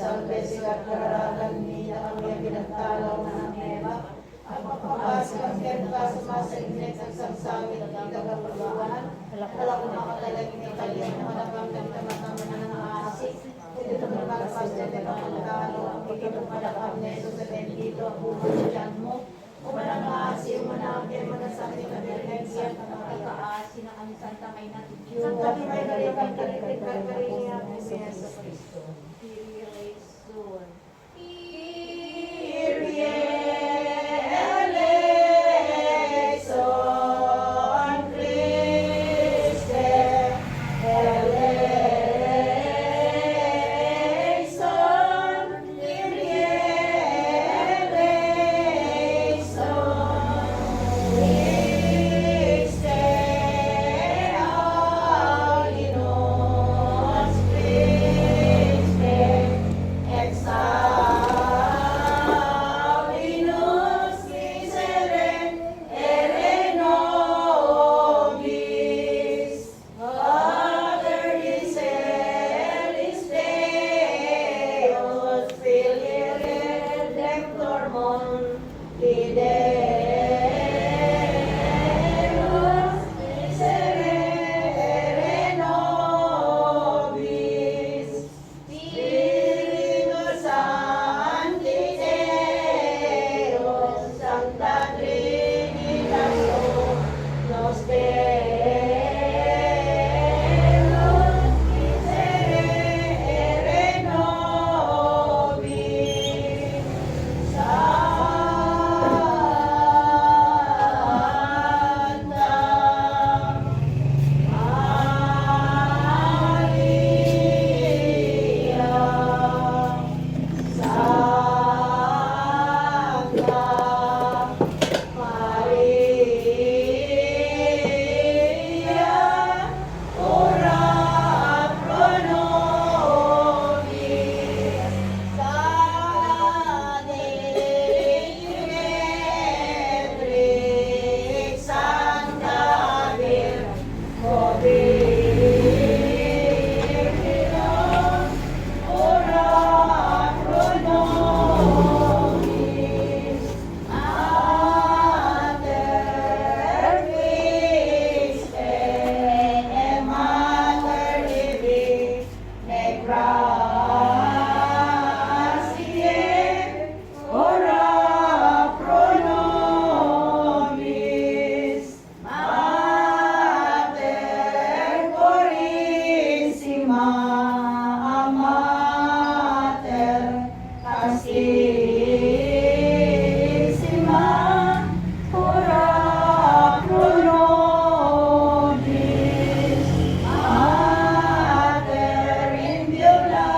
salvesi at kararalan niya kami ang pinagtalaw ng Eva. Ang pagpapasok ang kenta sa masignet ng sangsangit at ikagapagawan. Alam ko makatalagin ng kaliyan na malabang kamtama-tama ng aasik. Ito na magpas na ito ang pagkalo. Ang ikitong malakab na ito sa bendito ang buhay sa tiyan mo. Umanang aasi, umanang manasakit na birhegyan. Pagkaasi na kami Santa May natin Diyos. Santa May Maria, Pagkarinig niya ang Mesiyas sa Kristo. Kyrie eleison. Kyrie eleison, Christe eleison, Kyrie eleison, Christe aulinos, Christe exaulinos, miserere nobis, Pater Miseris Deus, Filii Redemptor Mundi Deus, miserere nobis, Spiritus Sancti Deus, Sancta Trinitas Nos Deus, miserere nobis, Santa Maria, Santa Maria, ora pro nobis, Sancta Santa Virgo Virginum, ora pro nobis, Mater Christi et Mater Divinae Gratiae, ora pro nobis, Mater Purissima, Mater Castissima, ora pro nobis, Mater Inviolata,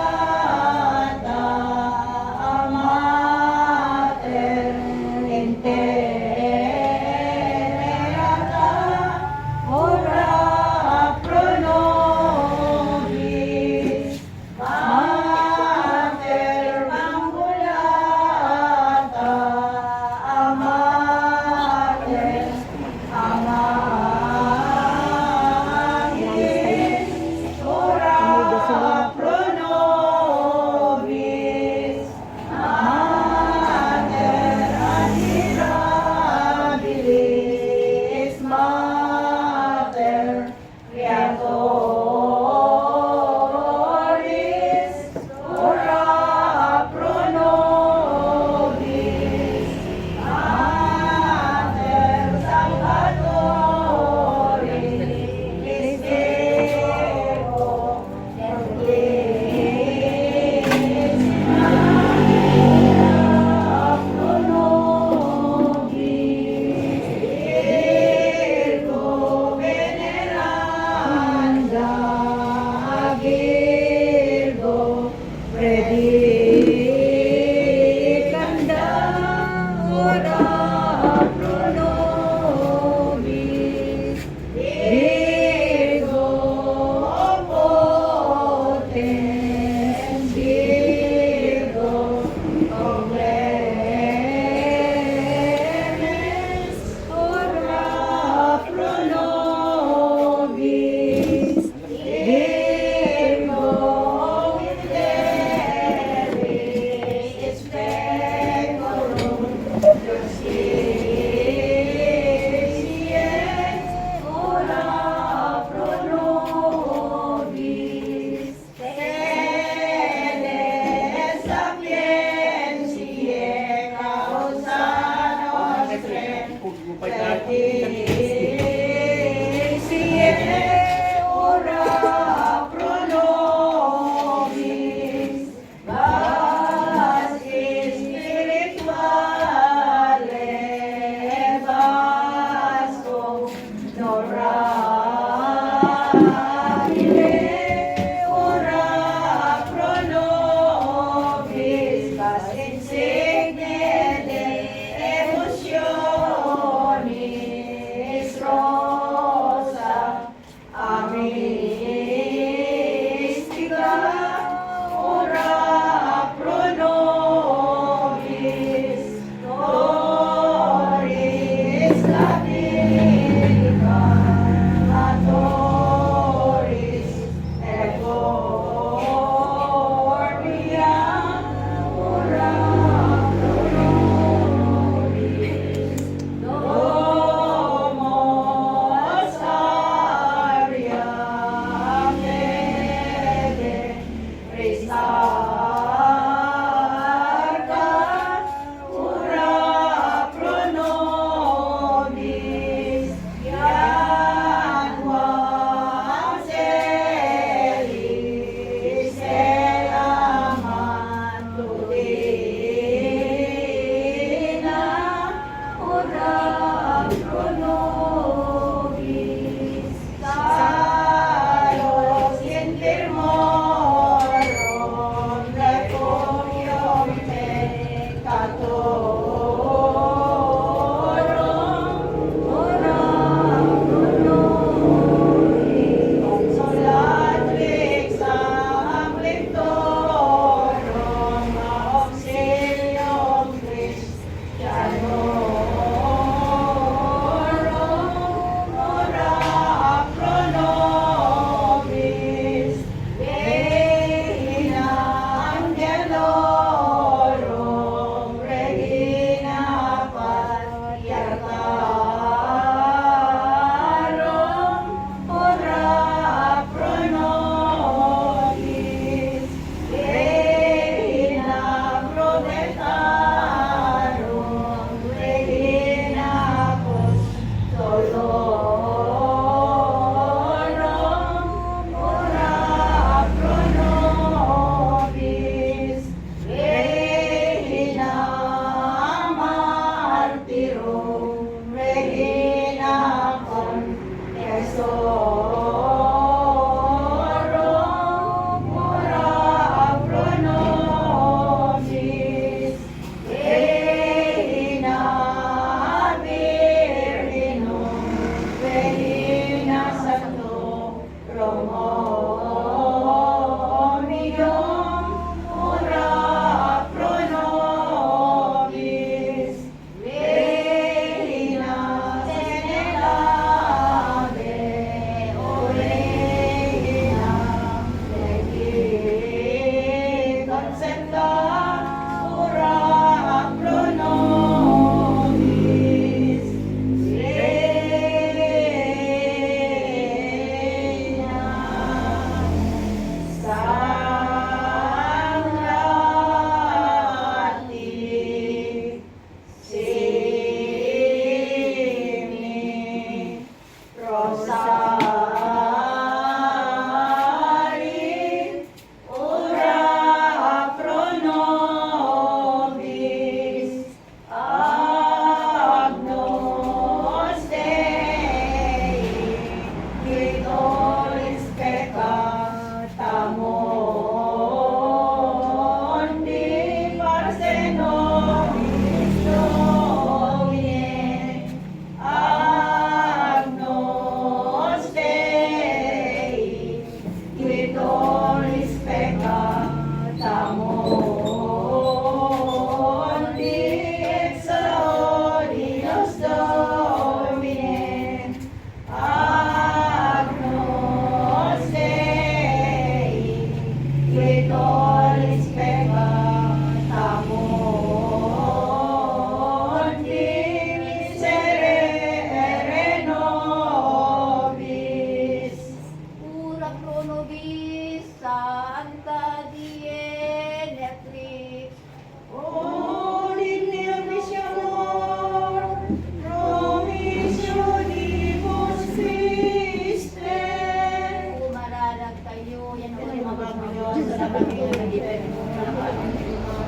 sa panginagitan mo,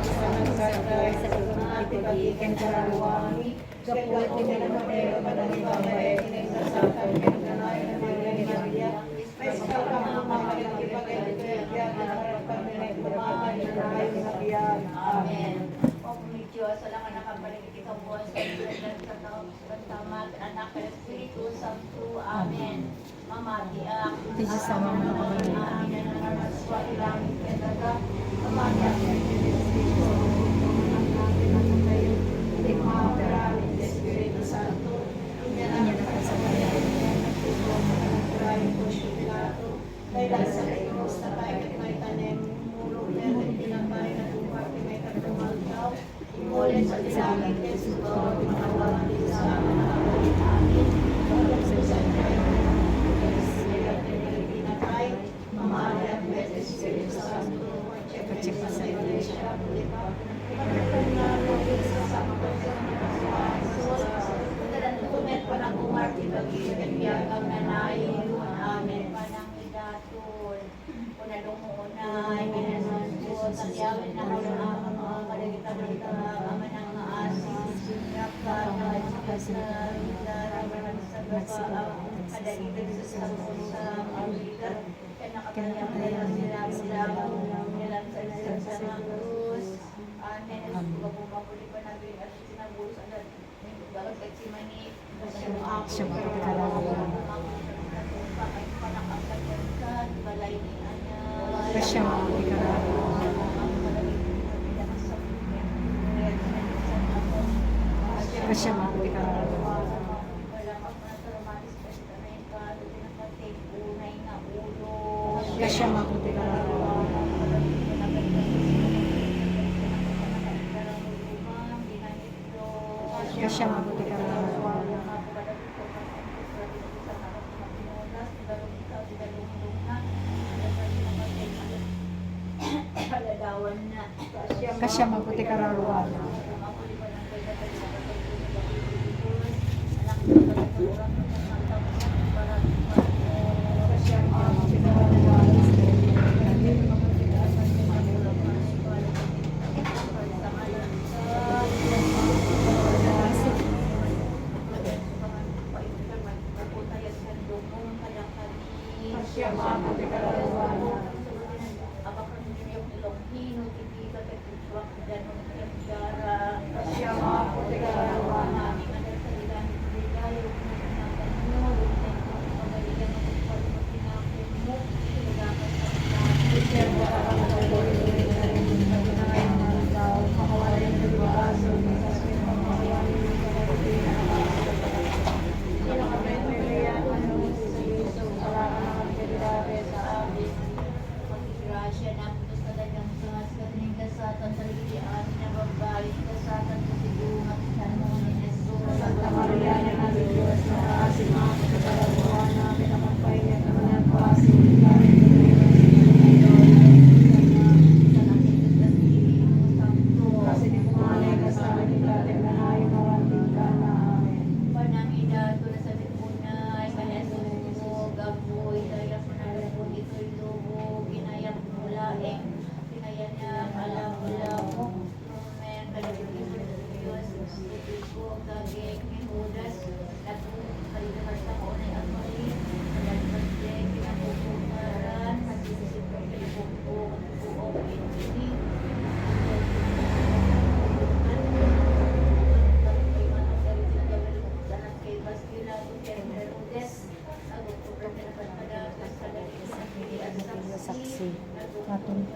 sa nagsarday, sa pagpagikan karawani, kapag pinagmatero pa ng ibabay, kinagsasakan, kinaganayan ng mga Maria, may sakang mga kalagipag-ibigyan, at harap kami na itumaan ng ayong nabiyan. Amen. O kung Diyos, wala ka nakapaligid ikaw po sa ilan sa tamat, anak ng Espiritu Santo. Amen. Mamati ang Diyos sa mga amin na namaraswa ilang kitaga. Amang ang Espiritu, ang kayo, hindi makarami ng Espiritu Santo, Inya na po sa mga dahil sa Diyos na tayo at may tanim, mulong meron tinapay na lupa, may katumaltaw, imulit sa tilangin, Yesus, Lord, makawalan din sa amin ang kawalit amin, tulog sa sanay, pinatay, mamali at may Espiritu Santo, pagchepa sa Iglesia, diba? Pagkakas na login sa sakot sa Tumet pa ng umarte pag-ibig ang nanayin. Amen. Amen. Panangidaton. Punalungunay. Minanon po. Tagyawin na ako ng mga kalagita-kalagita. Ama ng maasin. Yakan. Nagkasal. Laraman sa baba. Kadagitag sa sabon sa Amrika. Kaya nakatayang kaya sila. Nilang sa isang sa mga krus. Amen. Pagpapuli pa namin at sinabulos agad. Dapat kay si Mani. Siya magkakalawa. Kasya magkakalawa. Kasya magkakalawa. Kasya magkakalawa. Kasya magkakalawa. Kasya magkakalawa. Santa Maria, Ina de Dios, naasin mga kapatalabuhan namin ang magpahinga naman at pasin. Kasi di pumalay ka sa akin dati na ayaw mawanting ka na amin. Panangida ko na sa Bipunay, Kanesus mo, Gaboy, Daya ko na rin po ito'y lubo, Ginayang mulaing, Pinayanang alam-alam mo, Rumen, Kalabigin mo sa Diyos, Sipid ko, Gaging, Mihudas, Natong, Kalilakas na ko na ang mali, Kalagpas din, Pinapupukaran, Masisisip ko, Kalipupuk, Puok, Inini, Saksi. Atong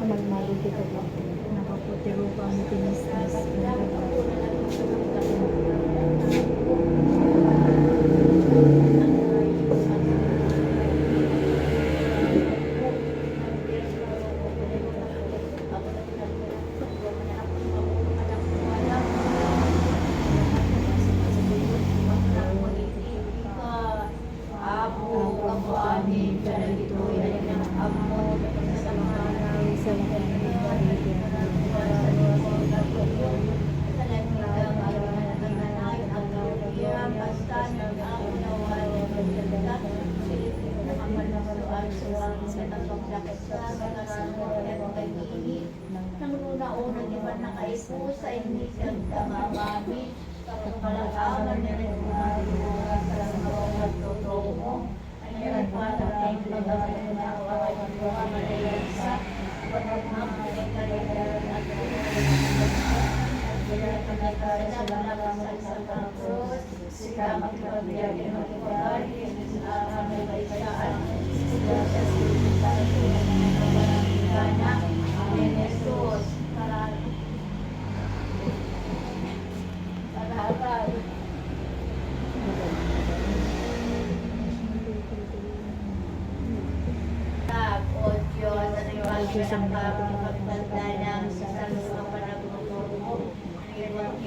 malmali kita dito. Nakaputiro pa ang tinistas. Nang una-una di ba nakaipo sa hindi siya kamamami, kalagaman niya rin sa mga totoo mo. Ayun pa ang pagkakas na mga malayasa, pagkakamang kaligaran at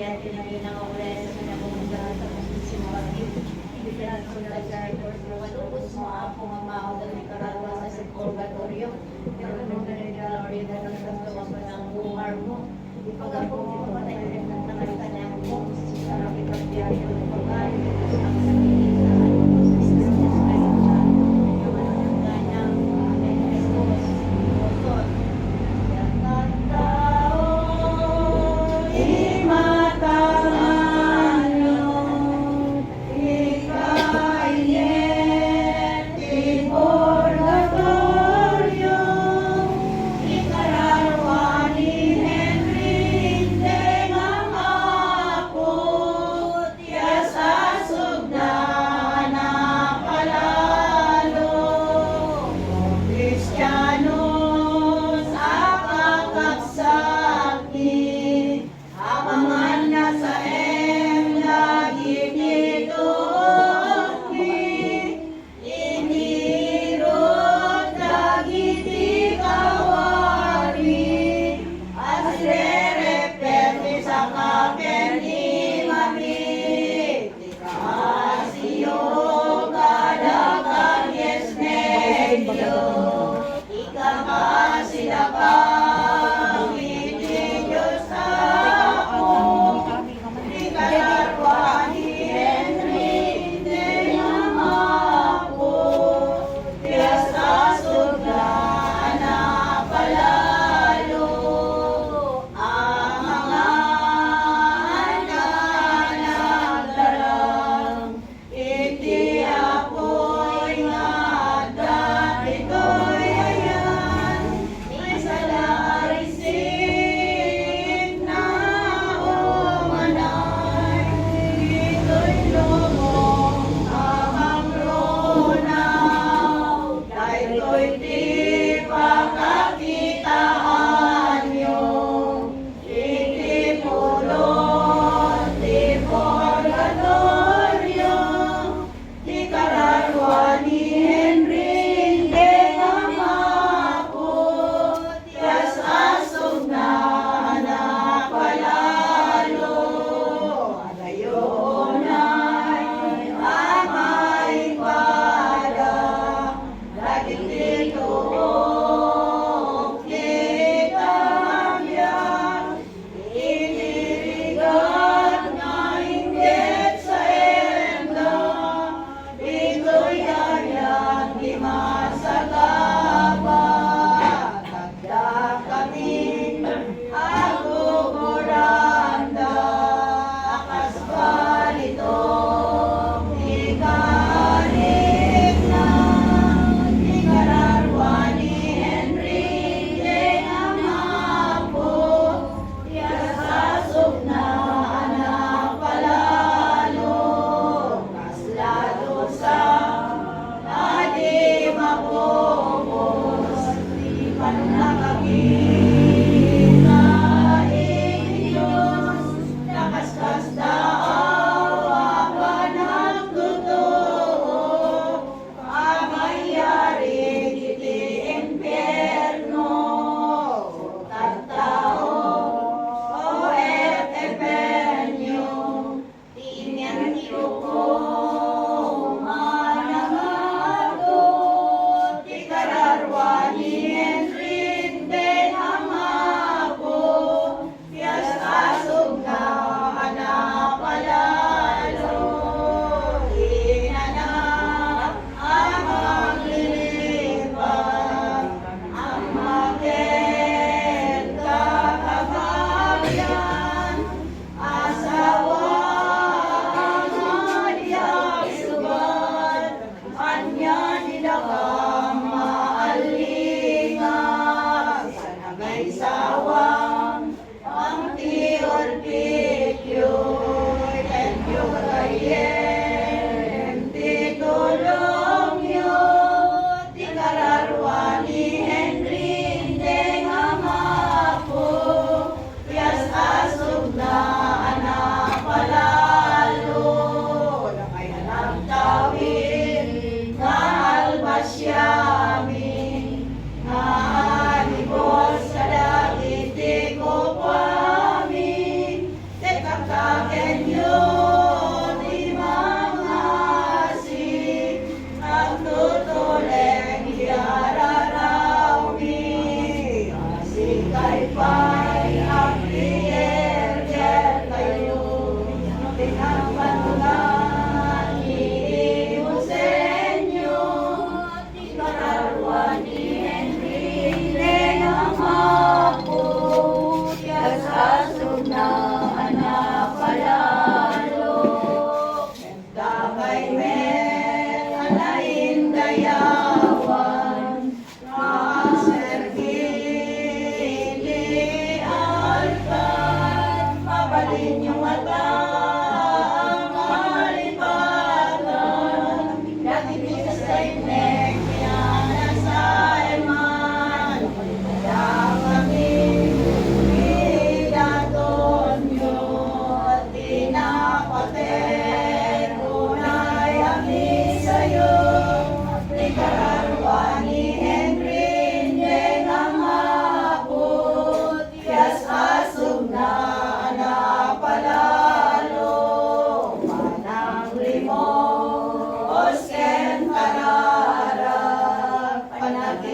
kaya tinagin ang ulit sa pinapunta sa pagsisimulati. Hindi ka lang sulat sa record mo. Malubos mo ako mamaho dahil kararwa sa purgatorio. Pero kung nangyayari na lang sa gawa ng buhar mo. Ipag-apong mo pa tayo rin ng nakalitanyan mo. Para ipagbiyahe ng pagkain. Ang sabihin sa dito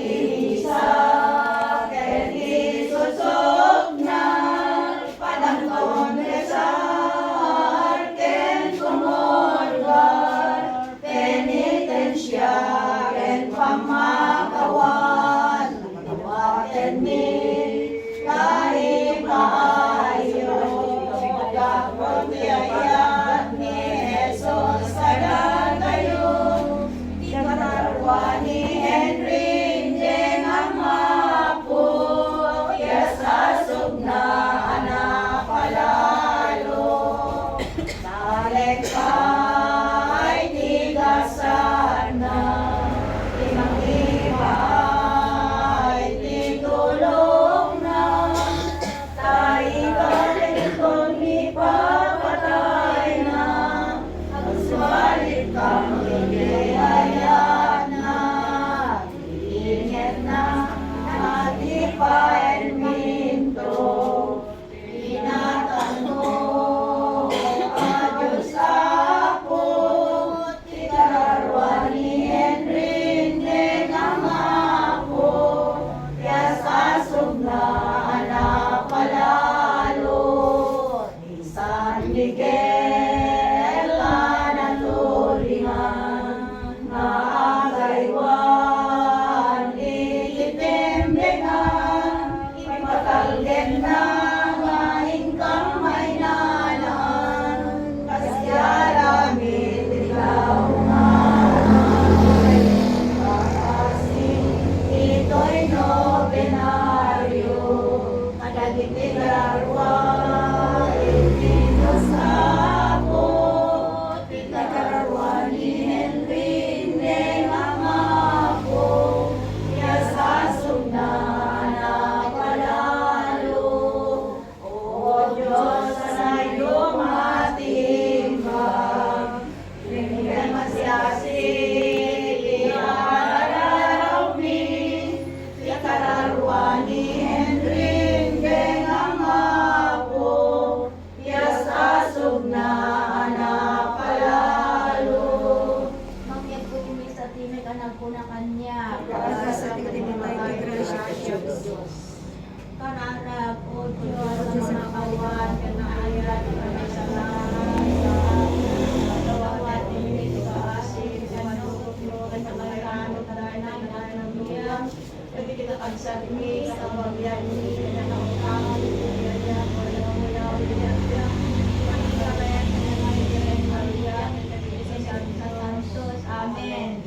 isa, ken isusog na, padangton kesar, ken kumulgar, penitensya, ken pamakawan, tawaten mi, kahit maayo, kapag biyaya ni Jesus kada kayo, di kararwa ni Henry, deng amapo, yasasog na anak palalo, talek ay tigasan na, timang ibay, titulong na, tayo kung ipapatay na, ang suwalit kang hihayaan na, iingit na, natipain minto, tinatanong, Diyos ako, tikararwa ni Henry, deng amapo, yasasog na anak palalo, ni San Miguel naturingan, na agaywan, ititimlingan, ipatalgen na nga ingkang may nanan, kasyaramit ikaw nga, kakasing ito'y nobenaryo, kadagitigarwa, Diyos ako, tinakararwa ni Henry, deng amapo, yasasog na anak palalo. O Diyos, sa iyong matimbang, binigyan masyasi, iararaw mi, tinakararwa ni Henry, deng amapo, yasasog na anak palalo. Magyag po kami sa tinig anak ko na kanya. Para sa tingin ni Mighty Gracious. Kararag o Diyos sa mga kawan, kanayat, kami sa Kalawat, hindi ka asin, kanuklo, kanyamayano, karanay, kanamiyang, pwede kita kagsarmi, sa pagyan ni, kanakautang, kaya wala, Amen.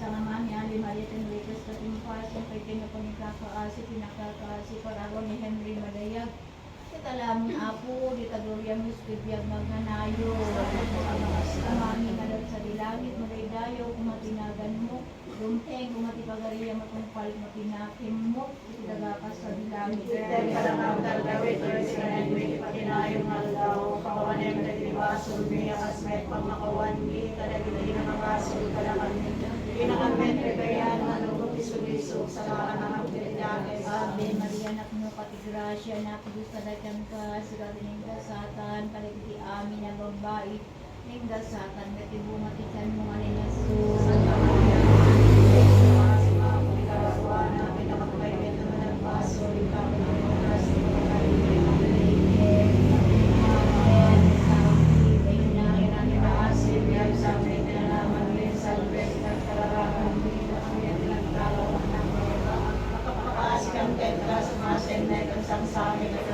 Sa naman ni Ali Maria Tenriquez sa timpas, ang kay kinapangikakaasi, pinakakaasi, parawan ni Henry Madayag. Kita lamang apo, di tagloria mo spibiyag magnanayo. Amangin na lang sa dilangit, magaydayo, kumatinagan mo. Dumteng, kumatipagariya, matungpal, matinakim mo. Itidagakas sa dilangit. Dahil karang dawit, or sila nagwili patinayong aldaw, kawanan yung nagdibasul, biya kasmet, pamakawan, kadagili na makasul, kalakan, pinakamen, rebayan, manugot, isu-isu, sa laan ng pilidanes. Ave Maria, anak mo, patigrasya, anak Diyos, kadagyan ka, sigari ng gasatan, kalagiti amin na babae, ng gasatan, katibunga, tiyan mo, nga ni Jesus. Santa Maria, mga pagkarawa na pinakapagayit na managpaso, ikaw na ang oras ng mga kaibigan. Sa amin at